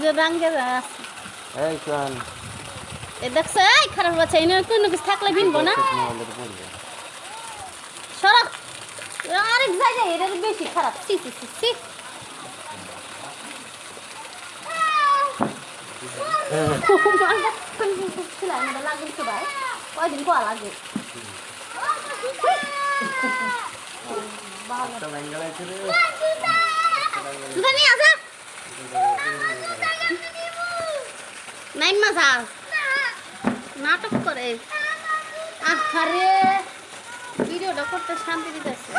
যে রাঙ্গের এই কোন এ দেখছে এই খারাপ বাচ্চা এনে কোনো কিছু থাকলে বিনবো না সরব আরেক জায়গায় এর বেশি খারাপ সি সি সি সি লাগে সবাই কয়দিন কোয়া লাগে নাইন মাস নাটক করে আরে ভিডিওটা করতে শান্তি দিতেছে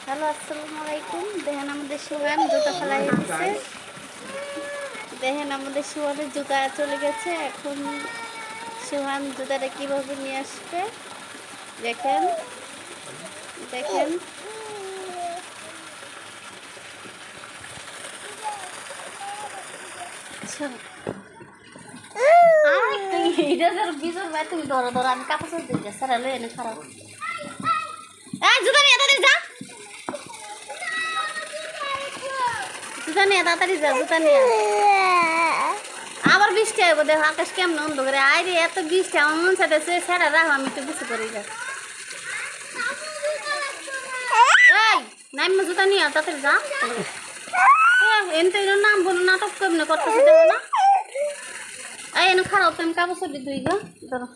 হ্যালো আসসালামু আলাইকুম দেখেন আমাদের সুগান জুতা ফেলাই দিচ্ছে দেখেন আমাদের সুহানের জুতা চলে গেছে এখন সুহান জুতাটা কীভাবে নিয়ে আসবে দেখেন দেখেন তুমি ধরো ধরো আমি কাপড় দিতে সারালো এনে খারাপ জুতা নিয়ে তাড়াতাড়ি যা জুতা নিয়ে তাড়াতাড়ি যা জুতা নিয়ে আবার বৃষ্টি আইব দেখো আকাশ কেমন অন্ধকারে আয় রে এত বৃষ্টি আমার মন চাইতেছে সেটা রাখো আমি একটু বেশি করে যা এই নাইমা জুতা নিয়ে তাড়াতাড়ি যা এনতে নাম বলো নাটক কেমন করতেছে দেখো না এই এনে খারাপ তুমি কাপড় ধুই গা ধরো